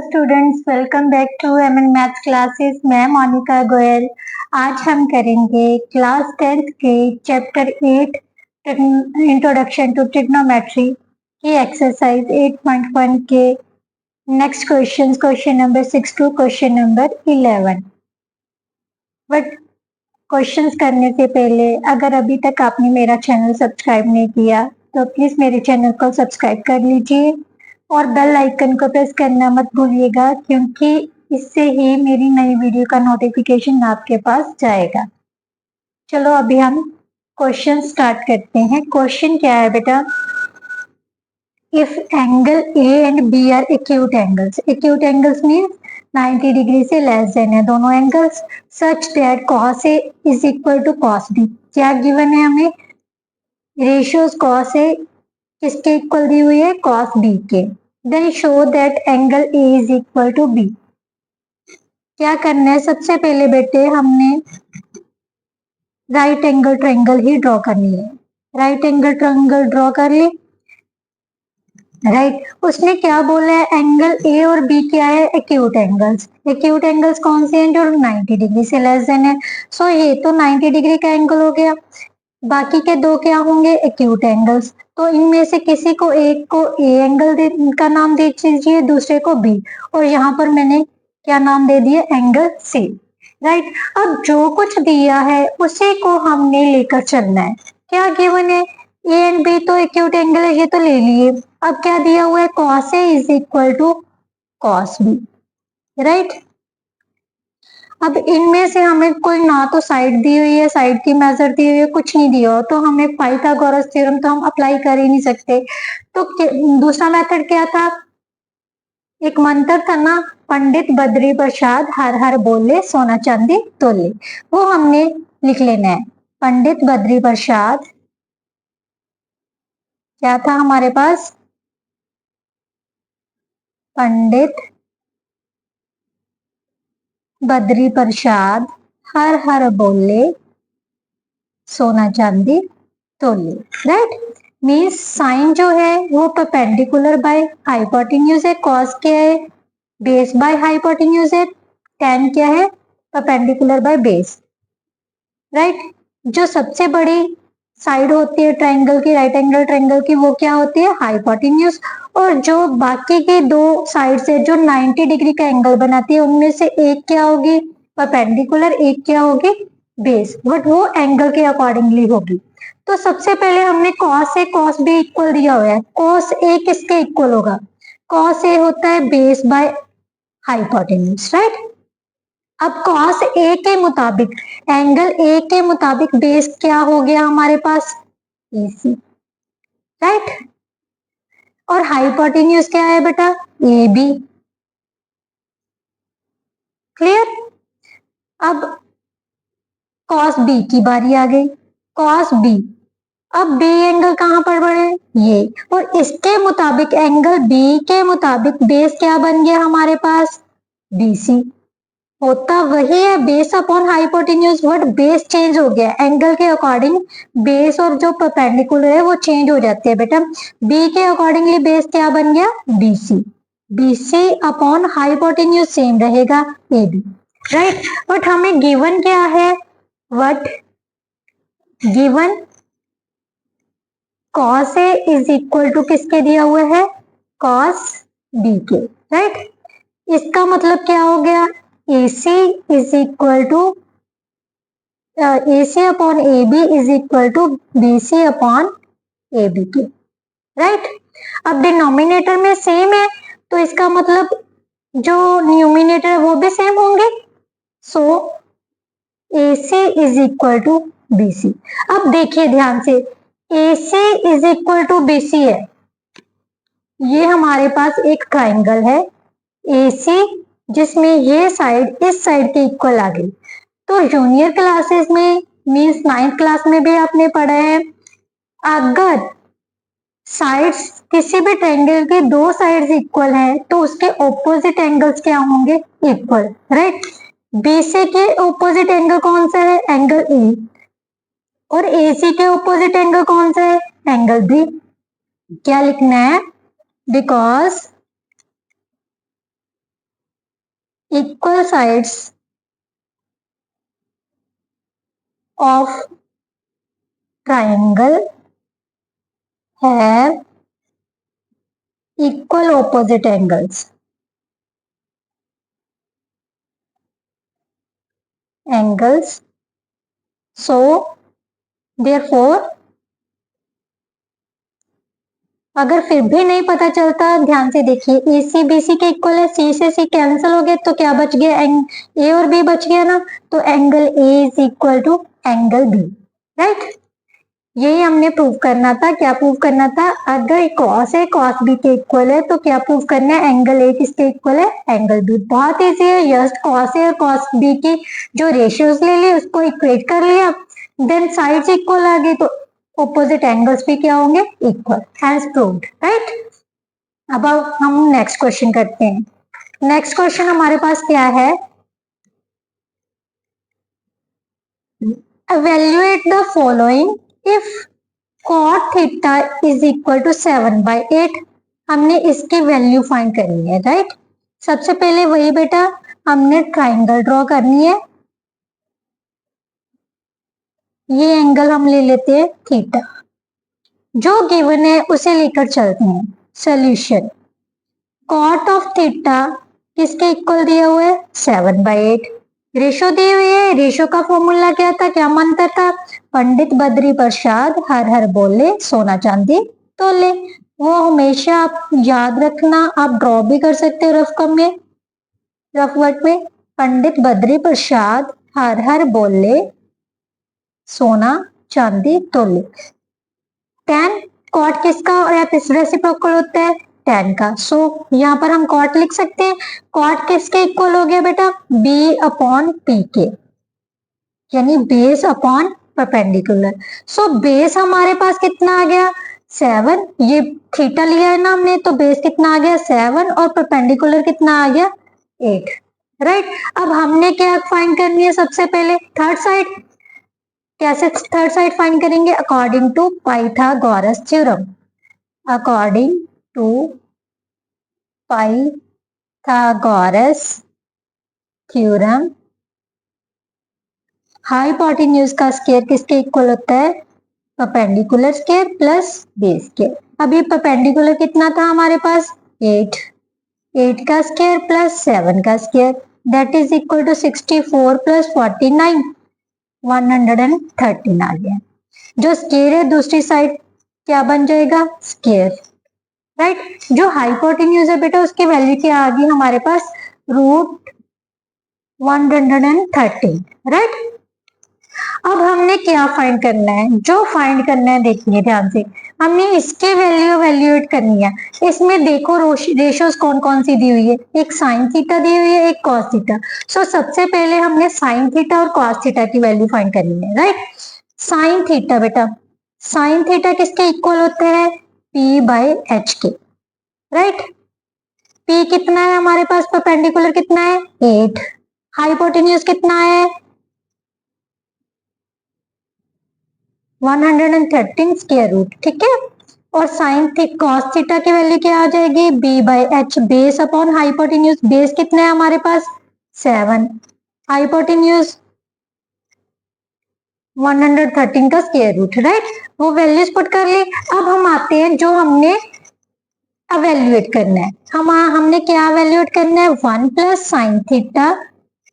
Students, welcome back to MN maths classes. मैं मोनिका गोयल। आज हम करेंगे क्लास 10th के चैप्टर 8 इंट्रोडक्शन टू ट्रिग्नोमेट्री की एक्सरसाइज 8.1 के next question number 6 to question number 11। But questions करने से पहले अगर अभी तक आपने मेरा चैनल सब्सक्राइब नहीं किया तो प्लीज मेरे चैनल को सब्सक्राइब कर लीजिए और बेल आइकन को प्रेस करना मत भूलिएगा, क्योंकि इससे ही मेरी नई वीडियो का नोटिफिकेशन आपके पास जाएगा। चलो अभी हम क्वेश्चन स्टार्ट करते हैं। क्वेश्चन क्या है बेटा? If angle A and B are acute angles means 90 degree से लेस देन है दोनों angles, such that cos A is equal to cos B। क्या गिवन है हमें? रेशियोज cos A किसके इक्वल दी हुई है? cos B के। Then show that angle A is equal to B। क्या करना है? सबसे पहले बेटे हमने राइट एंगल ट्रायंगल ही ड्रॉ करनी है। राइट एंगल ट्रायंगल ड्रॉ कर ली। राइट उसने क्या बोला है? एंगल ए और बी क्या है? एक्यूट एंगल्स कौन से हैं? जो 90 डिग्री से लेस देन है। सो ये तो 90 डिग्री का एंगल हो गया, बाकी के दो क्या होंगे? Acute angles. तो इनमें से किसी को एक को ए एंगल का नाम दे दीजिए, दूसरे को बी, और यहाँ पर मैंने क्या नाम दे दिया? Angle C. राइट अब जो कुछ दिया है उसी को हमने लेकर चलना है। क्या गिवन है? ए एंड बी तो एक्यूट एंगल है, ये तो ले लिए। अब क्या दिया हुआ है? cos A is equal to cos B। Right अब इनमें से हमें कोई ना तो साइड दी हुई है, साइड की मेजर दी हुई है, कुछ नहीं दिया हो तो हमें पाइथागोरस थ्योरम तो हम अप्लाई कर ही नहीं सकते। तो दूसरा मेथड क्या था? एक मंत्र था ना, पंडित बद्री प्रसाद हर हर बोले सोना चांदी तोले, वो हमने लिख लेना है। पंडित बद्री प्रसाद क्या था हमारे पास? पंडित बद्री प्रसाद हर हर बोले सोना चांदी तोले। राइट मीन्स साइन जो है वो परपेंडिकुलर बाय हाइपोटेन्यूज है, कॉस क्या है? बेस बाय हाइपोटेन्यूज है, tan क्या है? Perpendicular by base. राइट जो सबसे बड़ी साइड होती है ट्रायंगल की, राइट एंगल ट्रायंगल की, वो क्या होती है? हाइपोटेन्यूज। और जो बाकी के दो साइड से जो 90 डिग्री का एंगल बनाती है उनमें से एक क्या होगी? परपेंडिकुलर, एक क्या होगी? बेस, बट वो एंगल के अकॉर्डिंगली होगी। तो सबसे पहले हमने cos A cos B equal दिया हुआ है। cos A किसके इक्वल होगा? cos A होता है बेस बाय हाइपोटेन्यूज। राइट अब cos A के मुताबिक, एंगल A के मुताबिक बेस क्या हो गया हमारे पास? AC। राइट और हाइपोटेन्यूज क्या है बेटा? AB। क्लियर? अब cos B की बारी आ गई। cos B, अब B एंगल कहां पर बढ़े? ये, और इसके मुताबिक एंगल B के मुताबिक बेस क्या बन गया हमारे पास? BC। होता वही है base upon hypotenuse, but base change हो गया एंगल के अकॉर्डिंग। बेस और जो परपेंडिकुलर है वो चेंज हो जाते हैं बेटा। बी के अकॉर्डिंगली बेस क्या बन गया? BC। BC upon hypotenuse same रहेगा AB। राइट बट हमें गिवन क्या है? What given cos A is equal to किसके दिया हुआ है? cos B के। राइट इसका मतलब क्या हो गया? AC is equal to AC upon AB is equal to BC upon AB के। राइट अब डिनोमिनेटर में सेम है तो इसका मतलब जो न्यूमिनेटर है वो भी सेम होंगे। So AC is equal to BC। अब देखिए ध्यान से, AC is equal to BC है, ये हमारे पास एक ट्राइंगल है AC जिसमें ये साइड इस साइड के इक्वल आ गई। तो जूनियर क्लासेस में मीन्स 9th क्लास में भी आपने पढ़ा है, अगर साइड्स किसी भी ट्रायंगल के दो साइड्स इक्वल है तो उसके ऑपोजिट एंगल्स क्या होंगे? इक्वल। राइट BC के ऑपोजिट एंगल कौन सा है? Angle E। और AC के ऑपोजिट एंगल कौन सा है? Angle B। क्या लिखना है? Because equal sides of triangle have equal opposite angles. So therefore, अगर फिर भी नहीं पता चलता, ध्यान से देखिए, ए सी बी सी के इक्वल है, सी से सी कैंसिल हो गए तो क्या बच गया, ए और बी बच गया ना, तो angle A is equal to angle B, right. यही हमने प्रूव करना था। क्या प्रूव करना था, अगर कॉस है कॉस बी के इक्वल है तो क्या प्रूव करना है, एंगल ए किसके इक्वल है, एंगल बी। बहुत इजी है, जस्ट कॉस ए और कॉस बी की जो रेशियोज ले लिए उसको इक्वेट कर लिया, देन साइड्स इक्वल आ गई तो ऑपोजिट एंगल्स भी क्या होंगे, इक्वल, हैज प्रूव्ड, राइट। अब हम नेक्स्ट क्वेश्चन करते हैं। नेक्स्ट क्वेश्चन हमारे पास क्या है, evaluate the following if cot theta is equal to 7/8। हमने इसकी वैल्यू फाइंड करनी है, राइट। सबसे पहले वही बेटा, हमने ट्राइंगल ड्रॉ करनी है। ये एंगल हम ले लेते हैं थीटा, जो गिवन है उसे लेकर चलते हैं। सोल्यूशन, कॉट ऑफ थीटा किसके इक्वल दिया हुआ है, 7/8। रेशो दी हुई है, रेशो का फॉर्मूला क्या था, क्या मंत्र था, पंडित बद्री प्रसाद हर हर बोले सोना चांदी तोले। वो हमेशा आप याद रखना, आप ड्रॉ भी कर सकते हो रफ कम में, रफ वर्ड में, पंडित बद्री प्रसाद हर हर बोले सोना चांदी तोले। टेन कॉट किसका और रेसिप्रोकल होता है, टेन का। सो यहाँ पर हम कॉट लिख सकते हैं। कॉट किसके इक्वल हो गया बेटा, बी अपॉन पी के, यानी base upon perpendicular. So base हमारे पास कितना आ गया, 7। ये थीटा लिया है ना हमने, तो बेस कितना आ गया, 7, और परपेंडिकुलर कितना आ गया, 8, राइट। अब हमने क्या फाइंड करनी है, सबसे पहले थर्ड साइड। कैसे थर्ड साइड फाइंड करेंगे, according to Pythagoras theorem. According to Pythagoras theorem, hypotenuse का स्क्वायर किसके इक्वल होता है, perpendicular square plus base square. अब ये परपेंडिकुलर कितना था हमारे पास, 8, 8 का स्क्वायर प्लस 7 का square, that is equal to 64 plus 49, 113 आ गया। जो स्क्वायर है दूसरी साइड क्या बन जाएगा, स्क्वायर, राइट। जो हाइपोटेन्यूज है बेटा उसकी वैल्यू क्या आ गई हमारे पास, √113, राइट। अब हमने क्या फाइंड करना है, जो फाइंड करना है देखिए ध्यान से, हमने इसके वैल्यू एवेल्युएट करनी है। इसमें देखो रेशियोज कौन कौन सी दी हुई है, एक साइन थीटा दी हुई है, एक कॉस थीटा। सो सबसे पहले हमने साइन थीटा और कॉस थीटा की वैल्यू फाइंड करनी है, राइट। साइन थीटा बेटा, साइन थीटा किसके इक्वल होते हैं, P/H के, राइट। P कितना है हमारे पास, परपेंडिकुलर कितना है, 8, हाइपोटेन्यूज कितना है, 113 स्क्वायर रूट, ठीक है। और साइन कॉस थीटा की वैल्यू क्या आ जाएगी, B/H, base upon hypotenuse. Base कितना है हमारे पास, 7, हाइपोटेन्यूज 113 का स्क्वायर रूट, राइट। वो वैल्यूज पुट कर ली। अब हम आते हैं जो हमने एवेल्युएट करना है। हमने क्या एवेल्युएट करना है, 1 plus sine theta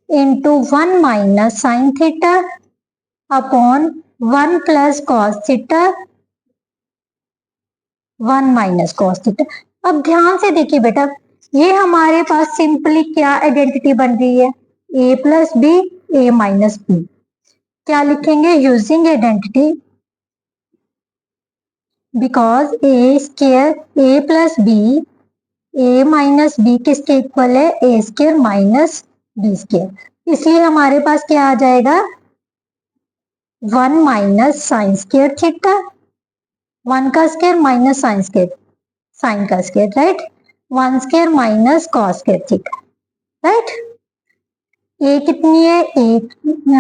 into 1 minus sine theta upon 1 plus cos theta 1 minus cos theta. अब ध्यान से देखिए बेटा, ये हमारे पास सिंपली क्या आइडेंटिटी बन रही है, a plus B, A minus B. क्या लिखेंगे, using identity because A square A plus B, A minus B किसके इक्वल है, A square minus B square. इसलिए हमारे पास क्या आ जाएगा, 1 माइनस साइन स्क्वायर थीटा, 1 का square minus sine square, sine का square, right, 1 square minus cos square theta, right. A कितनी है, ए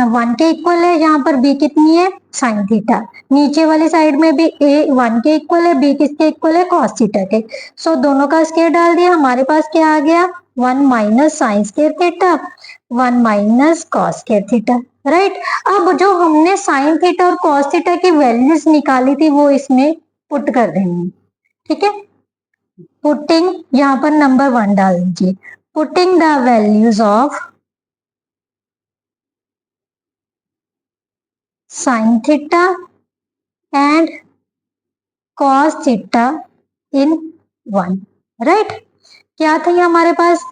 1 के इक्वल है, यहाँ पर बी कितनी है, साइन थीटा। नीचे वाली साइड में भी ए 1 के इक्वल है, बी किसके इक्वल है, कॉस थीटा के। सो दोनों का स्क्वायर डाल दिया, हमारे पास क्या आ गया, 1 minus sine square theta 1 minus cos square theta, right. अब जो हमने साइन थीटा और कॉस थीटा की वैल्यूज निकाली थी वो इसमें पुट कर देंगे, ठीक है। पुटिंग, यहाँ पर नंबर 1 डाल दीजिए, putting the values of sin theta and cos theta in 1, right. क्या था ये हमारे पास,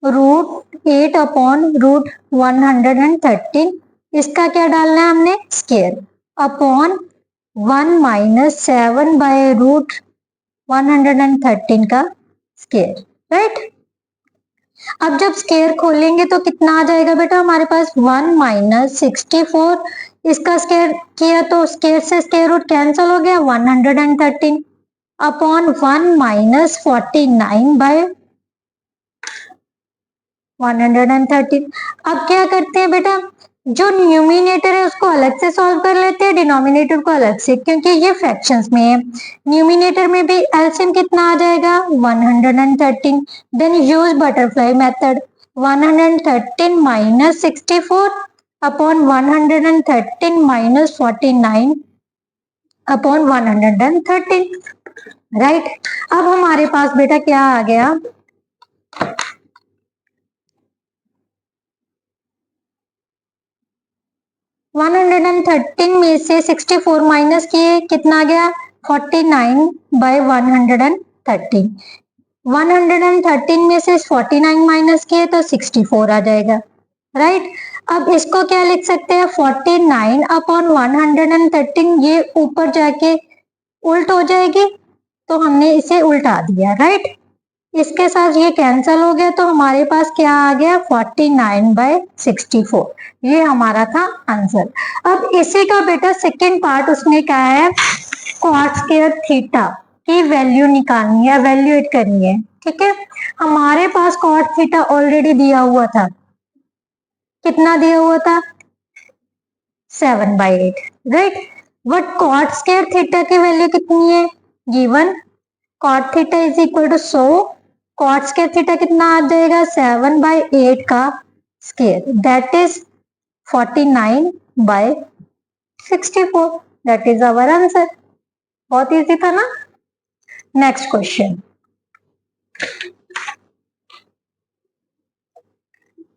√8 अपॉन √113, इसका क्या डालना है हमने, स्क्वायर अपॉन 1 माइनस 7 बाय √113 का स्क्वायर, राइट। अब जब स्क्वायर खोलेंगे तो कितना आ जाएगा बेटा हमारे पास, 1 माइनस 64, इसका स्क्वायर किया तो स्क्वायर से स्क्वायर रूट कैंसिल हो गया, 113 अपॉन 1 माइनस 49 बाय 113। अब क्या करते हैं बेटा, जो न्यूमिनेटर है उसको अलग से सॉल्व कर लेते हैं, डिनोमिनेटर को अलग से, क्योंकि ये फ्रैक्शंस में है। न्यूमिनेटर में भी एलसीएम कितना आ जाएगा, 113। Then use butterfly method, 113 minus 64 upon 113 minus 49 upon 113, right. अब हमारे पास बेटा क्या आ गया, 113 में से 64 माइनस किए, कितना आ गया, 49 बाय 113। 113 में से 49 माइनस किए तो 64 आ जाएगा, राइट। अब इसको क्या लिख सकते हैं, 49 अपॉन 113, ये ऊपर जाके उल्ट हो जाएगी तो हमने इसे उल्टा दिया, राइट। इसके साथ ये कैंसिल हो गया तो हमारे पास क्या आ गया, 49 बाय 64, ये हमारा था आंसर। अब इसी का बेटा सेकेंड पार्ट उसने कहा है, कॉट स्क्वायर थीटा की वैल्यू निकालनी है, वैल्यूएट करनी है, ठीक है। हमारे पास कॉट थीटा ऑलरेडी दिया हुआ था, कितना दिया हुआ था, 7/8, right. But cot square theta की वैल्यू कितनी है, given cot theta is equal to 100, cot square theta कितना आ जाएगा, 7/8 का square, that is 49/64, that is our answer. बहुत इजी था ना। नेक्स्ट क्वेश्चन,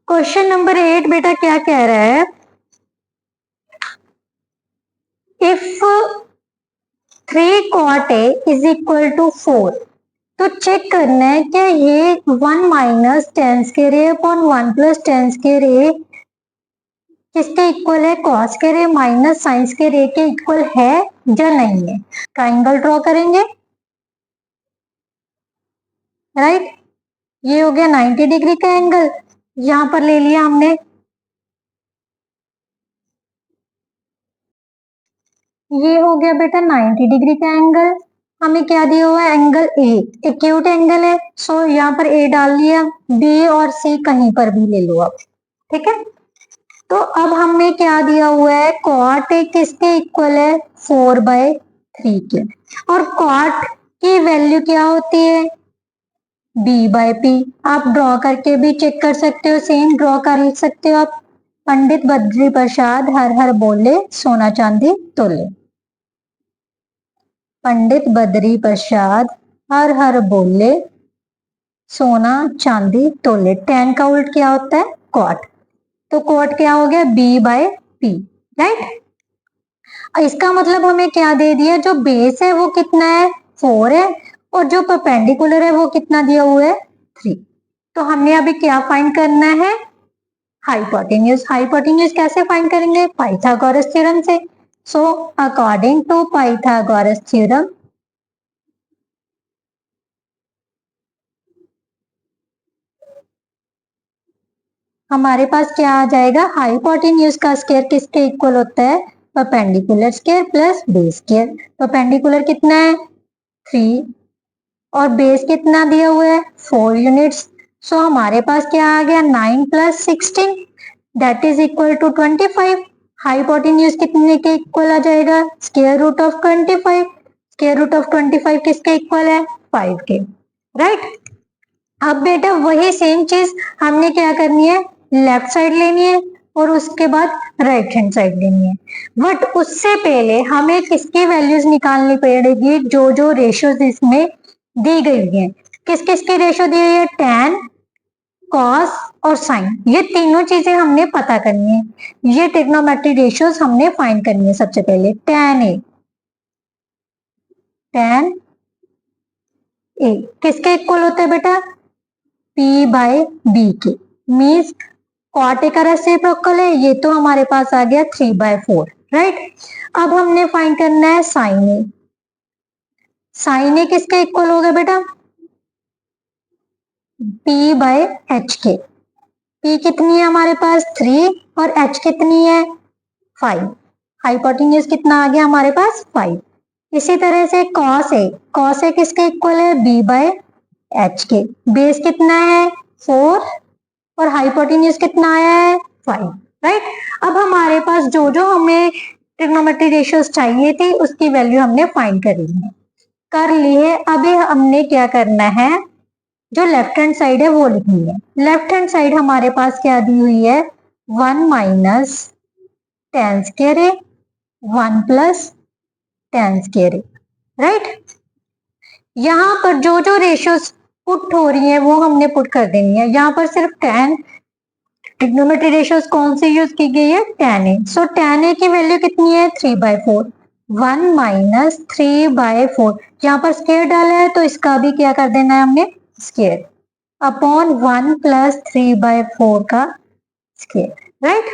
क्वेश्चन नंबर 8 बेटा क्या कह रहा है, if 3 cot A is equal to 4, तो चेक करना है क्या ये 1 minus tan square A upon 1 plus tan square A किसके इक्वल है, cos square A minus sine square A के इक्वल है या नहीं है। ट्राइंगल ड्रॉ करेंगे, राइट। ये हो गया 90 डिग्री का एंगल, यहां पर ले लिया हमने, ये हो गया बेटा 90 डिग्री का एंगल। हमें क्या दिया हुआ है, एंगल ए, एक्यूट एंगल है, सो यहाँ पर ए डाल लिया, बी और सी कहीं पर भी ले लो आप, ठीक है। तो अब हमें क्या दिया हुआ है, कॉट ए किसके इक्वल है, 4/3 के, और कॉट की वैल्यू क्या होती है, b/p। आप ड्रॉ करके भी चेक कर सकते हो, सेम ड्रॉ कर सकते हो आप। पंडित बद्री प्रसाद हर हर बोले, सोना चांदी तोले। पंडित बद्री प्रसाद हर हर बोले, सोना चांदी तोले। tan का उल्ट क्या होता है, कॉट, तो कॉट क्या हो गया, b/p, राइट। इसका मतलब हमें क्या दे दिया, जो बेस है वो कितना है, 4 है, और जो परपेंडिकुलर है वो कितना दिया हुआ है, 3। तो हमने अभी क्या फाइंड करना है, हाइपोटेन्यूज। हाइपोटेन्यूज कैसे फाइंड करेंगे, पाइथागोरस थ्योरम से। So according to Pythagoras theorem, हमारे पास क्या आ जाएगा, हाइपोटेन्यूज का स्क्वायर किसके इक्वल होता है, perpendicular square plus base square. Perpendicular कितना है, 3, और बेस कितना दिया हुआ है, 4 यूनिट्स। सो हमारे पास क्या आ गया 9 + 16 that is equal to 25। Hypotenuse कितने के इक्वल आ जाएगा? Square root of 25। Square root of 25 किसके इक्वल है? 5 के, राइट। अब बेटा वही सेम चीज हमने क्या करनी है, लेफ्ट साइड लेनी है और उसके बाद राइट हैंड साइड लेनी है। बट उससे पहले हमें किसकी वैल्यूज निकालनी पड़ेगी? जो जो रेशियोज इसमें दी गई है। किस किस की रेशियो दी गई है? tan, cos और sin, ये तीनों चीजें हमने पता करनी है। ये ट्रिग्नोमेट्री रेशियोज हमने फाइंड करनी है। सबसे पहले tan a किसके इक्वल होता है बेटा? p/b के। मीन्स कॉट ए का रेसिप्रोकल है, ये तो हमारे पास आ गया 3/4, राइट। अब हमने फाइंड करना है sin a। sin a किसके इक्वल होगा बेटा? p/h के। p कितनी है हमारे पास? 3 और h कितनी है? 5। हाइपोटेन्यूज कितना आ गया हमारे पास? 5। इसी तरह से cos a किसके इक्वल है? b/h के। बेस कितना है? 4 और हाइपोटेन्यूज कितना आया है? 5, राइट। अब हमारे पास जो जो हमें ट्रिग्नोमेट्री रेशियोज चाहिए थी उसकी वैल्यू हमने फाइंड कर ली है। अभी हमने क्या करना है, जो लेफ्ट हैंड साइड है वो लिखनी है। लेफ्ट हैंड साइड हमारे पास क्या दी हुई है? 1 - tan square a, 1 + tan square a, right. यहाँ पर जो जो रेशियोज पुट हो रही है वो हमने पुट कर देनी है। यहाँ पर सिर्फ tan ट्रिग्नोमेट्री रेशियोज कौन सी यूज की गई है? tan a। So tan a की वैल्यू कितनी है? 3/4। 1 - 3/4, यहाँ पर स्क्वायर डाला है तो इसका भी क्या कर देना है हमने? स्क्वायर अपॉन 1 + 3/4 का स्क्वायर, राइट।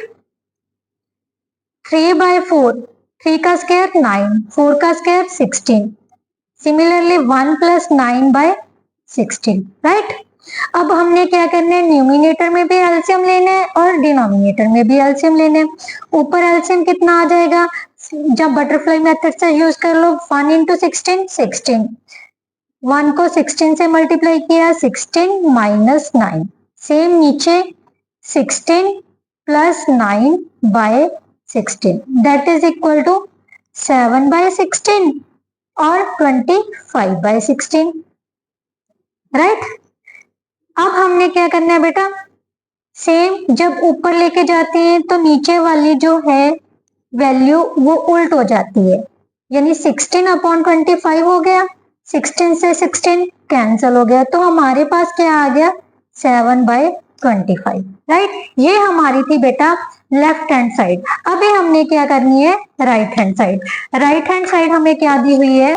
3/4, 3 का स्क्वायर 9, 4 का स्क्वायर 16। Similarly 1 + 9/16, right. अब हमने क्या करना है, न्यूमिनेटर में भी एलसीएम लेना है और डिनोमिनेटर में भी एलसीएम लेना है। ऊपर एलसीएम कितना आ जाएगा? जब बटरफ्लाई मेथड से यूज कर लो, 1 × 16 16, 1 को 16 से मल्टीप्लाई किया, 16 - 9। सेम नीचे 16 + 9/16 दैट इज इक्वल टू 7/16 और 25/16, राइट। अब हमने क्या करना है बेटा, सेम जब ऊपर लेके जाते हैं तो नीचे वाली जो है वैल्यू वो उल्ट हो जाती है, यानी 16/25 हो गया, 16 से 16 कैंसिल हो गया, तो हमारे पास क्या आ गया? 7/25, राइट। ये हमारी थी बेटा लेफ्ट हैंड साइड। अभी हमने क्या करनी है? Right hand side. Right hand side हमें क्या दी हुई है?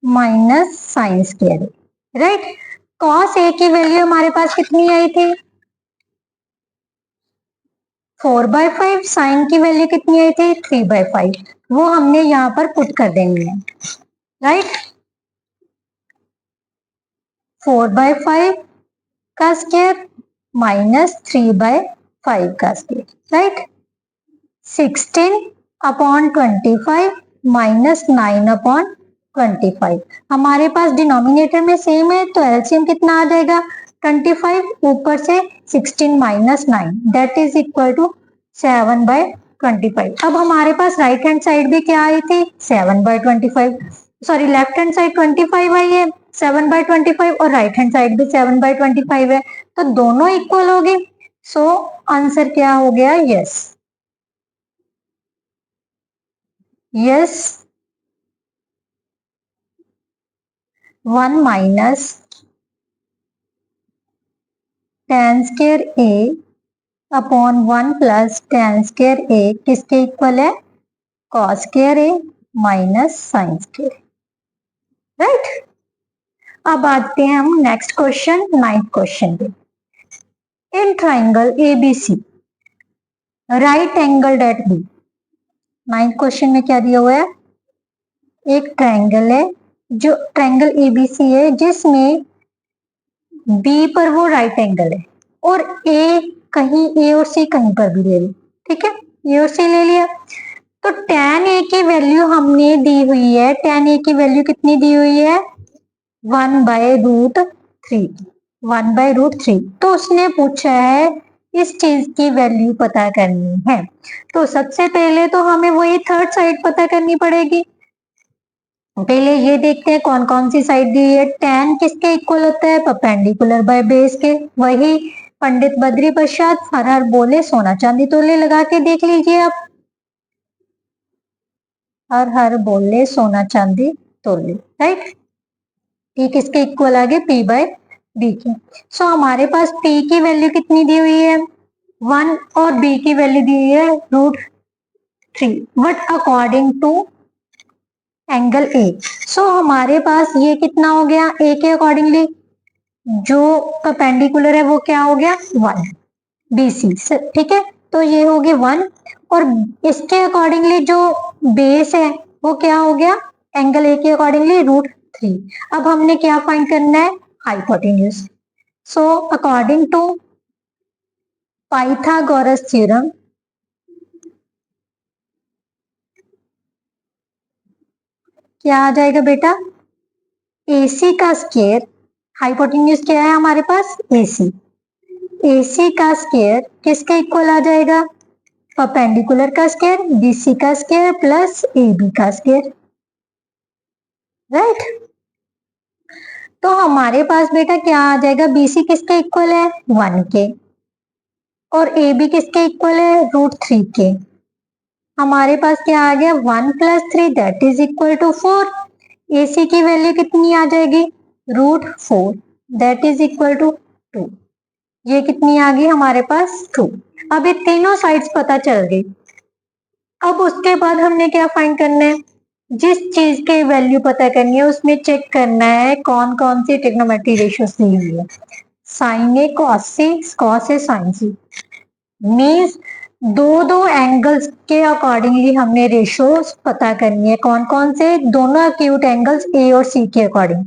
-sin square, right. cos a की वैल्यू हमारे पास कितनी आई थी? 4/5। साइन की वैल्यू कितनी आई थी? 3/5। वो हमने यहाँ पर पुट कर देनी है, राइट। 4/5 का स्क्वायर -3/5 का स्क्वायर, राइट। 16/25 -9/25। हमारे पास डिनोमिनेटर में सेम है तो एलसीएम कितना आ जाएगा? 25, ऊपर से 16 - 9 दैट इज इक्वल टू 7/25। अब हमारे पास राइट हैंड साइड भी क्या आई थी? 7/25। सॉरी, लेफ्ट हैंड साइड 25 आई है, 7/25, और राइट हैंड साइड भी 7/25 है, तो दोनों इक्वल हो गए। सो आंसर क्या हो गया? Yes. Yes, 1 - tan square a अपॉन 1 + tan square a किसके इक्वल है? cos square a - sin square, right. अब आते हैं हम नेक्स्ट क्वेश्चन, 9th क्वेश्चन पे। In triangle ABC right angle at B। 9th question में क्या दिया हुआ है? एक ट्राइंगल है, जो ट्राइंगल ABC है जिसमें B पर वो राइट एंगल है और A कहीं A और C कहीं पर भी ले ली, ठीक है, A और C ले लिया। तो tan A की वैल्यू हमने दी हुई है, tan A की वैल्यू कितनी दी हुई है? 1/√3, 1/√3। तो उसने पूछा है इस चीज की वैल्यू पता करनी है। तो सबसे पहले तो हमें वही थर्ड साइड पता करनी पड़ेगी। पहले ये देखते हैं कौन कौन सी साइड दी है। tan किसके इक्वल होता है? परपेंडिकुलर बाय बेस के। वही पंडित बद्री प्रसाद हर हर बोले सोना चांदी तोले लगा के देख लीजिए आप। हर हर बोले सोना चांदी तोले, राइट। टी किसके इक्वल आ गए? P/B के। सो हमारे पास P की वैल्यू कितनी दी हुई है? 1 और B की वैल्यू दी हुई है √3। But according to angle A, so हमारे पास ये कितना हो गया? ए के अकॉर्डिंगली जो परपेंडिकुलर है वो क्या हो गया? 1 BC, ठीक है। तो ये हो गया 1 और इसके अकॉर्डिंगली जो बेस है वो क्या हो गया? एंगल ए के अकॉर्डिंगली √3। अब हमने क्या फाइंड करना है? Hypotenuse. So according to Pythagoras theorem, क्या आ जाएगा बेटा? AC का स्क्वायर, हाइपोटेन्यूज क्या है हमारे पास? AC। AC का स्क्वायर किसके इक्वल आ जाएगा? परपेंडिकुलर का स्क्वायर, BC का स्क्वायर प्लस AB का स्क्वायर, राइट। तो हमारे पास बेटा क्या आ जाएगा? BC किसके इक्वल है? 1 के और AB किसके इक्वल है? √3 के। हमारे पास क्या आ गया? 1 + 3 that is equal to 4। AC की वैल्यू कितनी आ जाएगी? √4 दैट इज इक्वल टू 2। ये कितनी आ गई हमारे पास? 2। अब ये तीनों साइड्स पता चल गई। अब उसके बाद हमने क्या फाइंड करना है? जिस चीज की वैल्यू पता करनी है उसमें चेक करना है कौन कौन सी ट्रिग्नोमेट्री रेशियोज दी हुई है। Sign A cos C, cos A sign C, means दो दो एंगल्स के अकॉर्डिंगली हमने रेशियोज पता करनी है। कौन कौन से? दोनों एक्यूट एंगल्स ए और सी के अकॉर्डिंग,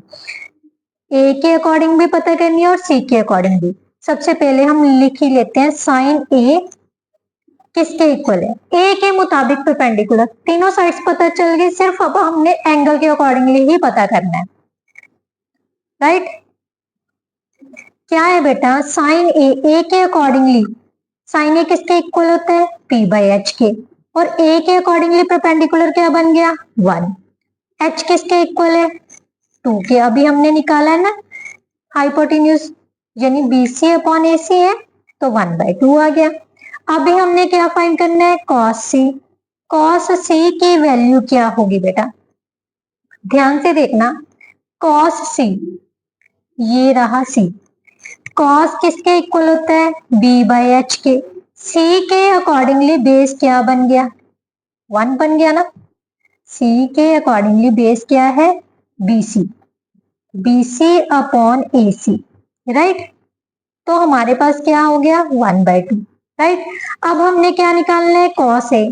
ए के अकॉर्डिंग भी पता करनी है और सी के अकॉर्डिंग भी। सबसे पहले हम लिख ही लेते हैं साइन ए किसके इक्वल है? ए के मुताबिक परपेंडिकुलर। तीनों साइड्स पता चल गई, सिर्फ अब हमने एंगल के अकॉर्डिंगली ही पता करना है, राइट। क्या है बेटा? साइन ए के अकॉर्डिंगली, साइन ए किसके इक्वल होता है? P/H के। और ए के अकॉर्डिंगली परपेंडिकुलर क्या बन गया? 1। H किसके इक्वल है? 2 के। अभी हमने निकाला है ना हाइपोटेन्यूज, यानी BC/AC है तो 1/2 आ गया। अभी हमने क्या फाइंड करना है? कॉस सी। कॉस सी की वैल्यू क्या होगी बेटा? ध्यान से देखना, कॉस सी, ये रहा सी। कॉस किसके इक्वल होता है? B/H के। सी के अकॉर्डिंगली बेस क्या बन गया? 1 बन गया ना। सी के अकॉर्डिंगली बेस क्या है? BC, BC/AC, right. तो हमारे पास क्या हो गया? 1/2, राइट। अब हमने क्या निकालना है? Cos A.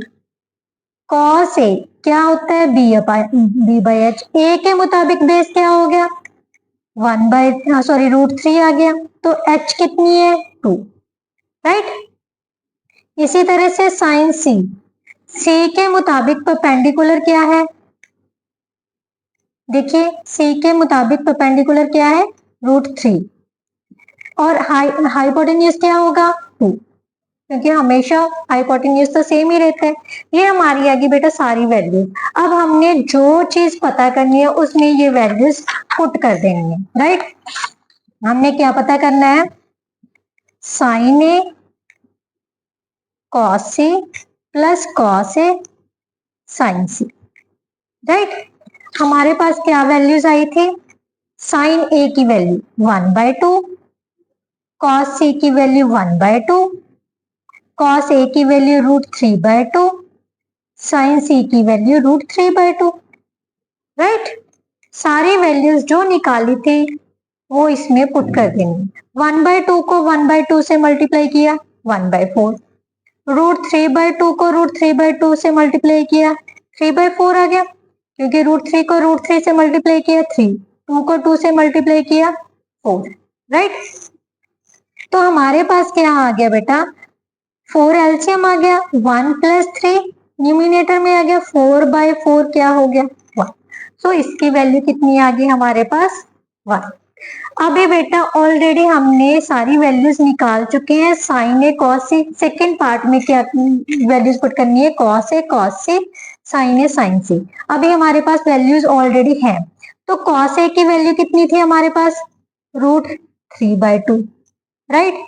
कॉस ए क्या होता है? B/H। ए के मुताबिक बेस क्या हो गया? 1/√3 आ गया। तो H कितनी है? 2, राइट। इसी तरह से साइन सी, सी के मुताबिक परपेंडिकुलर क्या है? देखिए सी के मुताबिक परपेंडिकुलर क्या है? √3 और हाइपोटेन्यूज क्या होगा? 2, क्योंकि हमेशा हाइपोटेन्यूज तो सेम ही रहता है। ये हमारी आ गई बेटा सारी वैल्यूज। अब हमने जो चीज पता करनी है उसमें ये वैल्यूज पुट कर देनी है, राइट। हमने क्या पता करना है? Sign A cos C plus cos A sign C, right. हमारे पास क्या वैल्यूज आई थी? साइन ए की वैल्यू 1/2, कॉस सी की वैल्यू 1/2, कॉस ए की वैल्यू √3/2, साइन सी की वैल्यू √3/2, राइट। सारी वैल्यूज जो निकाली थी वो इसमें पुट कर देंगे। 1/2 को 1/2 से मल्टीप्लाई किया 1/4, √3/2 को √3/2 से मल्टीप्लाई किया 3/4 आ गया, क्योंकि √3 को √3 से मल्टीप्लाई किया 3, 2 को 2 से मल्टीप्लाई किया 4, राइट। तो हमारे पास क्या आ गया बेटा? 4 एलसीएम आ गया, 1 + 3 न्यूमिनेटर में आ गया, 4/4 क्या हो गया? 1। सो इसकी वैल्यू कितनी आ गई हमारे पास? 1। अभी बेटा ऑलरेडी हमने सारी वैल्यूज निकाल चुके हैं, साइन ए कॉस सी। सेकेंड पार्ट में क्या वैल्यूज पुट करनी है, cos A cos C, sign A sign सी। अभी हमारे पास वैल्यूज ऑलरेडी हैं, तो कॉस ए की वैल्यू कितनी थी हमारे पास, √3/2, राइट।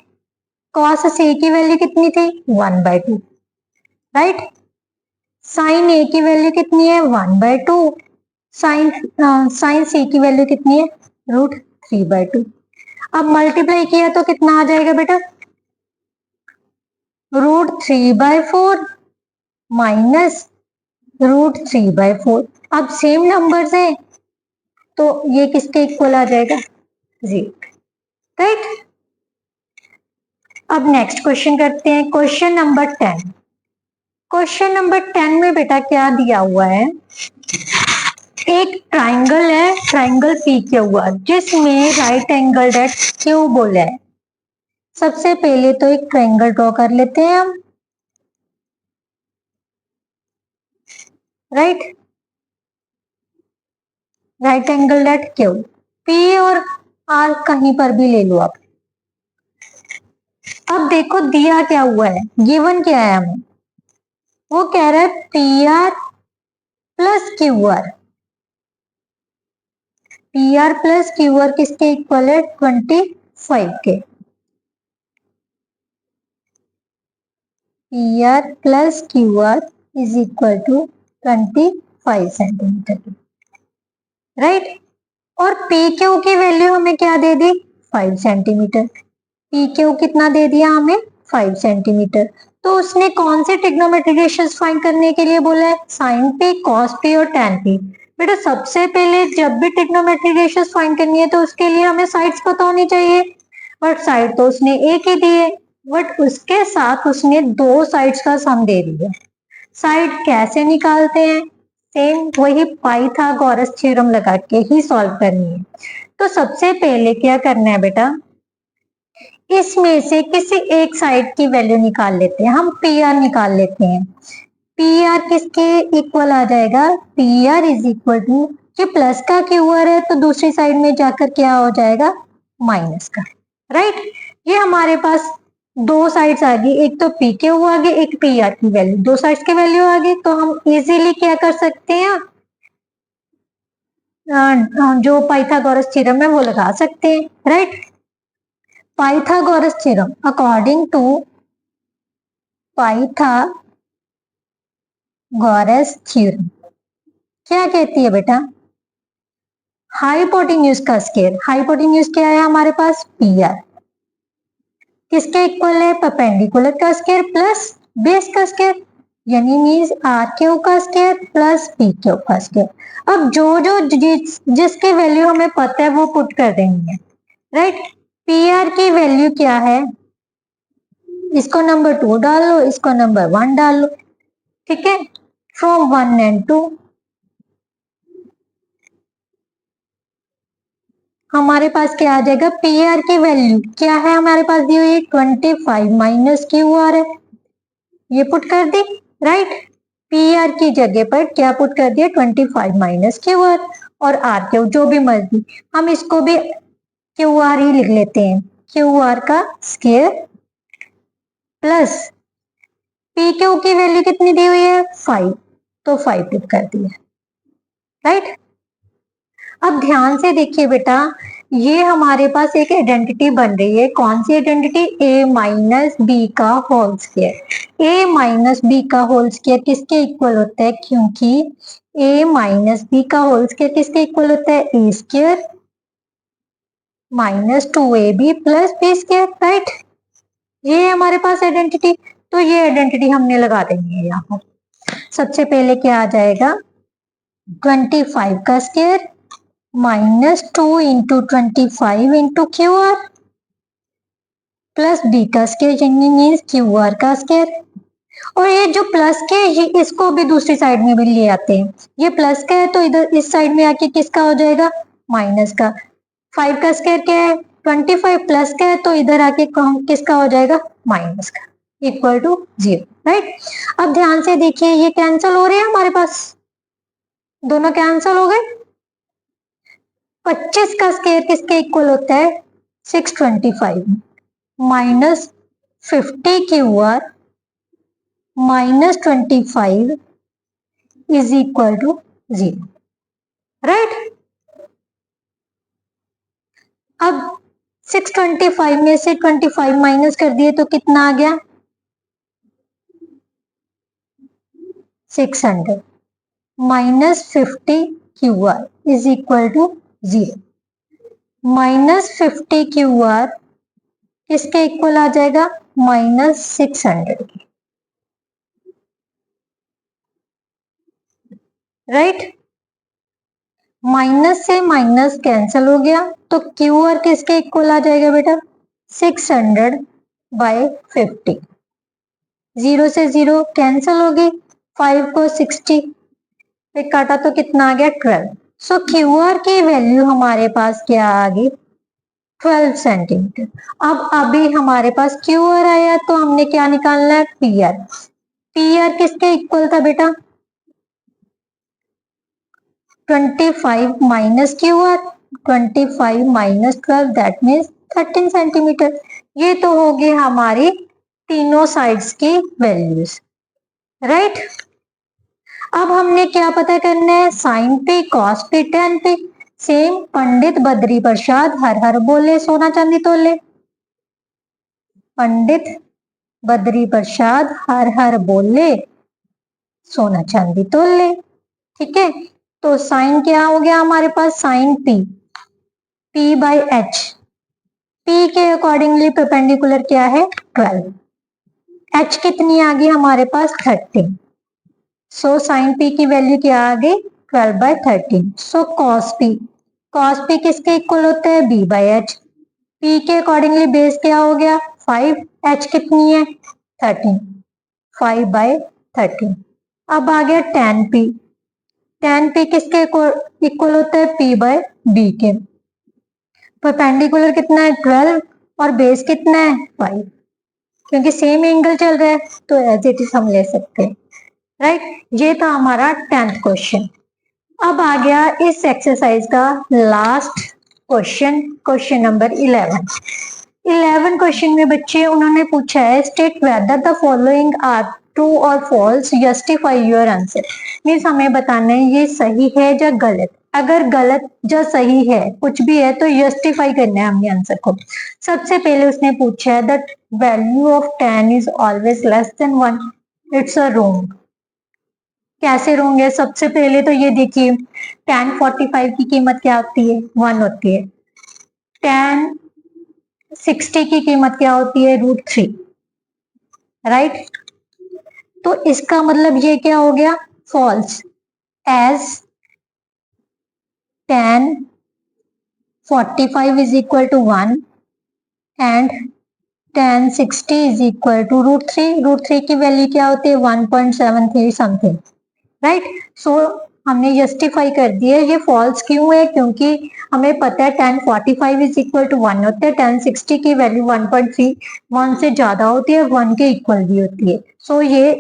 कॉस सी की वैल्यू कितनी थी, 1/2, राइट। साइन ए की वैल्यू कितनी है, 1/2। साइन सी की वैल्यू कितनी है, √3/2। अब मल्टीप्लाई किया तो कितना आ जाएगा बेटा, √3/4 माइनस √3/4। अब सेम नंबर्स है तो ये किसके इक्वल आ जाएगा, 0, राइट। अब नेक्स्ट क्वेश्चन करते हैं, क्वेश्चन नंबर 10। क्वेश्चन नंबर 10 में बेटा क्या दिया हुआ है, एक ट्राइंगल है, ट्राइंगल पी क्यू हुआ, जिसमें राइट एंगल एट क्यू बोला है। सबसे पहले तो एक ट्राइंगल ड्रॉ कर लेते हैं हम, right. Right angle at Q, P और आर कहीं पर भी ले लो आप। अब देखो दिया क्या हुआ है, गिवन क्या है हमें, वो कह रहा है P R plus Q R. P R plus Q R किसके इक्वल है, 25 के। P R plus Q R is equal to 25 centimetre, right. और पी क्यू की वैल्यू हमें क्या दे दी, 5 सेंटीमीटर। पी क्यू कितना दे दिया हमें, 5 सेंटीमीटर। तो उसने कौन से ट्रिग्नोमेट्रिक रेशियोज फाइंड करने के लिए बोला है, साइन पी, कॉस पी और टैन पी। बेटा सबसे पहले जब भी ट्रिग्नोमेट्रिक रेशियोज फाइंड करनी है तो उसके लिए हमें साइड्स पता होनी चाहिए, बट साइड तो उसने एक ही दी है, बट उसके साथ उसने 2 साइड्स का सम दे दिया। साइड कैसे निकालते हैं, सेम वही पाइथागोरस थ्योरम लगा के ही सॉल्व करनी है। तो सबसे पहले क्या करना है बेटा, इसमें से किसी एक साइड की वैल्यू निकाल लेते हैं, हम पी आर निकाल लेते हैं। पी आर किसके इक्वल आ जाएगा, P R is equal to, ये प्लस का क्यू आर है तो दूसरी साइड में जाकर क्या हो जाएगा, माइनस का, राइट। ये हमारे पास 2 साइड्स आ गई, एक तो पी क्यू आ गई, एक पी आर की वैल्यू, 2 साइड्स की वैल्यू आ गई, तो हम इजीली क्या कर सकते हैं, जो पाइथागोरस थ्योरम है वो लगा सकते हैं, right. Pythagoras theorem according to Pythagoras theorem क्या कहती है बेटा, हाइपोटेन्यूज का स्क्वायर, हाइपोटेन्यूज क्या है हमारे पास, पी आर, किसके इक्वल है, परपेंडिकुलर का स्क्वायर प्लस बेस का स्क्वायर, यानी मीन्स आर क्यू का स्क्वायर प्लस पी क्यू का स्क्वायर। अब जो जिसकी वैल्यू हमें पता है वो पुट कर देंगे, राइट। पी आर की वैल्यू क्या है, इसको नंबर 2 डाल लो, इसको नंबर 1 डाल लो, ठीक है। फ्रॉम 1 and 2 हमारे पास क्या आ जाएगा, पी आर की वैल्यू क्या है हमारे पास दी हुई, 25 माइनस क्यू आर है, ये पुट कर दी, राइट। पी आर की जगह पर क्या पुट कर दिया, 25 माइनस क्यू आर, और आर क्यू जो भी मर्जी, हम इसको भी क्यू आर ही लिख लेते हैं, क्यू आर का स्क्वायर प्लस पी क्यू की वैल्यू कितनी दी हुई है, 5, तो 5 पुट कर दिया, राइट। अब ध्यान से देखिए बेटा, ये हमारे पास एक आइडेंटिटी बन रही है, कौन सी आइडेंटिटी, a माइनस बी का whole square. a minus B का होल स्क्वायर किसके इक्वल होता है, क्योंकि a माइनस बी का होल स्क्वायर किसके इक्वल होता है, A square minus 2ab plus B square, right. ये है हमारे पास आइडेंटिटी, तो ये आइडेंटिटी हमने लगा देनी है यहाँ पर। सबसे पहले क्या आ जाएगा, 25 का square minus 2 into 25 into Q R plus B का स्क्वायर, यानी मीन्स क्यू आर का स्क्वायर। और ये जो प्लस के ये इसको भी दूसरी साइड में भी ले आते हैं, ये प्लस का है तो इधर इस साइड में आके किसका हो जाएगा, माइनस का। 5 का स्क्वायर क्या है, 25 प्लस का है तो इधर आके किसका हो जाएगा, माइनस का, इक्वल टू 0, राइट। अब ध्यान से देखिए ये कैंसिल हो रहे हैं हमारे पास, दोनों कैंसिल हो गए, 25 का स्क्वायर किसके इक्वल होता है? 625 minus 50 QR minus 25 is equal to 0, right. अब 625 में से 25 माइनस कर दिए तो कितना आ गया? 600 minus 50 QR is equal to 0। Minus 50 QR किसके इक्वल आ जाएगा? माइनस 600 के, राइट। माइनस से माइनस कैंसिल हो गया तो QR किसके इक्वल आ जाएगा बेटा? 600 बाय 50। 0 से 0 कैंसिल हो गई, 5 को 60 पे काटा तो कितना आ गया? 12। सो QR की वैल्यू हमारे पास क्या आ गई? 12 सेंटीमीटर। अब अभी हमारे पास QR आया तो हमने क्या निकालना है? PR। PR किसके इक्वल था बेटा? 25 minus QR, 25 minus 12 that means 13 centimetre. ये तो हो गई हमारी तीनों साइड्स की वैल्यूज, राइट। अब हमने क्या पता करना है? साइन पे, कॉस पे, टेन पे। सेम पंडित बद्री प्रसाद हर हर बोले सोना चांदी तोले। पंडित बद्री प्रसाद हर हर बोले सोना चांदी तोले, ठीक है। तो साइन क्या हो गया हमारे पास? Sine P, P by H। P के अकॉर्डिंगली परपेंडिकुलर क्या है? 12। H कितनी आ गई हमारे पास? 13। सो साइन P की वैल्यू क्या आ गई? 12 by 13। So cos P, cos P किसके इक्वल होता है? B by H। P के अकॉर्डिंगली बेस क्या हो गया? 5। H कितनी है? 13, 5 बाई 13। अब आ गया tan P। tan P किसके इक्वल होता है? P बाई B के। परपेंडिकुलर कितना है? 12 और बेस कितना है? 5। क्योंकि सेम एंगल चल रहा है तो एज इट इज हम ले सकते हैं, राइट। ये था हमारा 10th क्वेश्चन। अब आ गया इस एक्सरसाइज का last question, question number 11। 11 question में बच्चे उन्होंने पूछा है state whether the following are true और false, justify your answer. Means हमें बताना है ये सही है या गलत। अगर गलत या सही है कुछ भी है तो जस्टिफाई करना है हमने आंसर को। सबसे पहले उसने पूछा है the value of 10 is always less than 1। It's a wrong. कैसे रॉन्ग है? सबसे पहले तो ये देखिए tan 45 की कीमत क्या होती है? 1 होती है। tan 60 की कीमत क्या होती है? √3, राइट। तो इसका मतलब ये क्या हो गया? False. As tan 45 is equal to 1 and tan 60 is equal to √3। √3 की वैल्यू क्या होती है? 1.73 समथिंग, राइट। सो हमने जस्टिफाई कर दिया। ये फॉल्स क्यों है? क्योंकि हमें पता है tan 45 इज इक्वल टू 1 होता है, tan 60 की वैल्यू 1.31 से ज्यादा होती है, 1 के इक्वल भी होती है। सो ये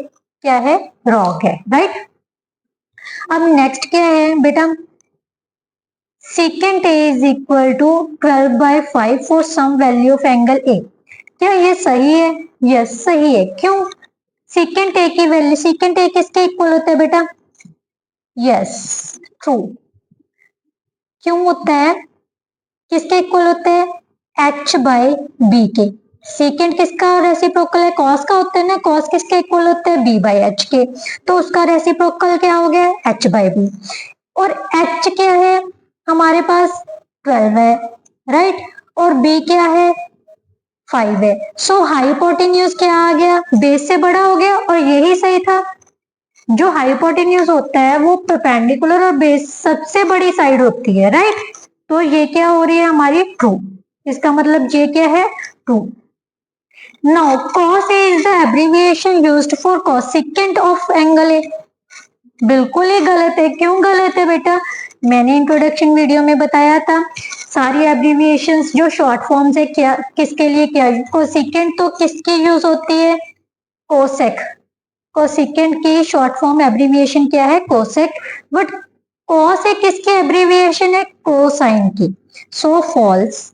क्या है? रॉन्ग है, राइट। अब नेक्स्ट क्या है बेटा? Second A is equal to 12 by 5 for some value of angle A. क्या ये सही है? यस सही है। क्यों? सेकेंड ए की वैल्यू, सेकेंड ए किसके इक्वल होता है बेटा? Yes true. क्यों होता है? किसके इक्वल होते हैं? h बाई बी के। सेकेंड किसका रेसिप्रोकल है? कॉस का होता है ना। कॉस किसके इक्वल होता है? b बाई एच के। तो उसका रेसिप्रोकल क्या हो गया? h by B. और h क्या है हमारे पास? 12 है, राइट। और b क्या है? 5 है। सो हाइपोटेन्यूज क्या आ गया? बेस से बड़ा हो गया और यही सही था। जो हाइपोटेन्यूज होता है वो परपेंडिकुलर और बेस सबसे बड़ी साइड होती है, राइट। तो ये क्या हो रही है हमारी? ट्रू। इसका मतलब ये क्या है? True. Now cos A is the abbreviation used for cosecant of angle ए। बिल्कुल ही गलत है। क्यों गलत है बेटा? मैंने इंट्रोडक्शन वीडियो में बताया था सारी एब्रीविएशंस जो शॉर्ट फॉर्म से क्या किसके लिए क्या? कोसेकेंट तो किसकी यूज होती है? कोसेक। कोसेकेंट की शॉर्ट फॉर्म एब्रीविएशन क्या है? कोसेक। बट कॉस है किसकी एब्रीविएशन है? कोसाइन की। So false,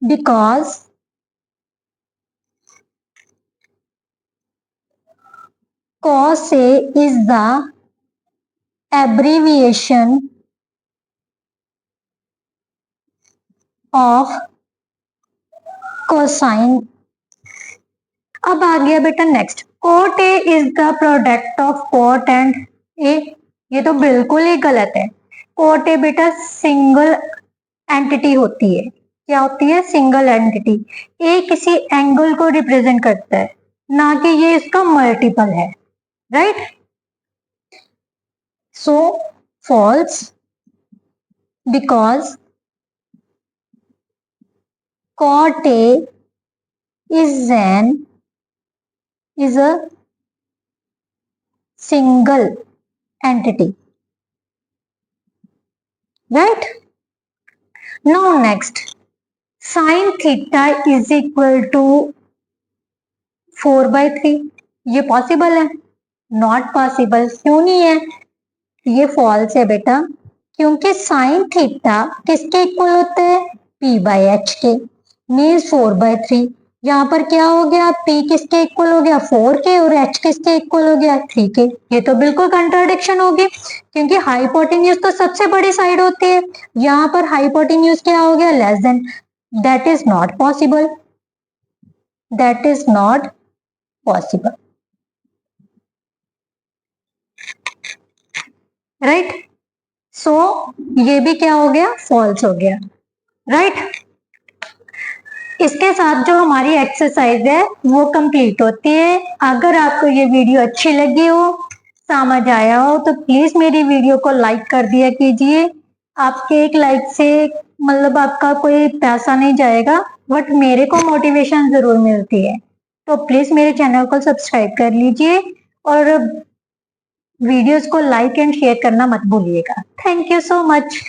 because cos A is the abbreviation of cosine। अब आ गया बेटा next, cot A is the product of cot and A। ये तो बिल्कुल ही गलत है। cot A बेटा सिंगल एंटिटी होती है। क्या होती है? Single entity. ए किसी एंगल को रिप्रेजेंट करता है, ना कि ये इसका मल्टीपल है, right? So false, because cot A is a single entity, right? Now next, sin theta is equal to 4/3। ये पॉसिबल है? Not possible. क्यों नहीं है? ये फॉल्स है बेटा, क्योंकि साइन थीटा किसके इक्वल होता है? p/h के। मीन्स 4/3। यहाँ पर क्या हो गया? p किसके इक्वल हो गया? 4 के, और h किसके इक्वल हो गया? 3 के। ये तो बिल्कुल कंट्राडिक्शन होगी, क्योंकि हाइपोटेन्यूज तो सबसे बड़ी साइड होती है, यहाँ पर हाइपोटेन्यूज क्या हो गया? Less than. That is not possible, that is not possible, right? So ये भी क्या हो गया? फॉल्स हो गया, राइट? इसके साथ जो हमारी एक्सरसाइज है वो कंप्लीट होती है। अगर आपको ये वीडियो अच्छी लगी हो, समझ आया हो, तो प्लीज मेरी वीडियो को लाइक कर दिया कीजिए। आपके एक लाइक से मतलब आपका कोई पैसा नहीं जाएगा, बट मेरे को मोटिवेशन जरूर मिलती है। तो प्लीज मेरे चैनल को सब्सक्राइब कर लीजिए और वीडियोस को लाइक एंड शेयर करना मत भूलिएगा। Thank you so much.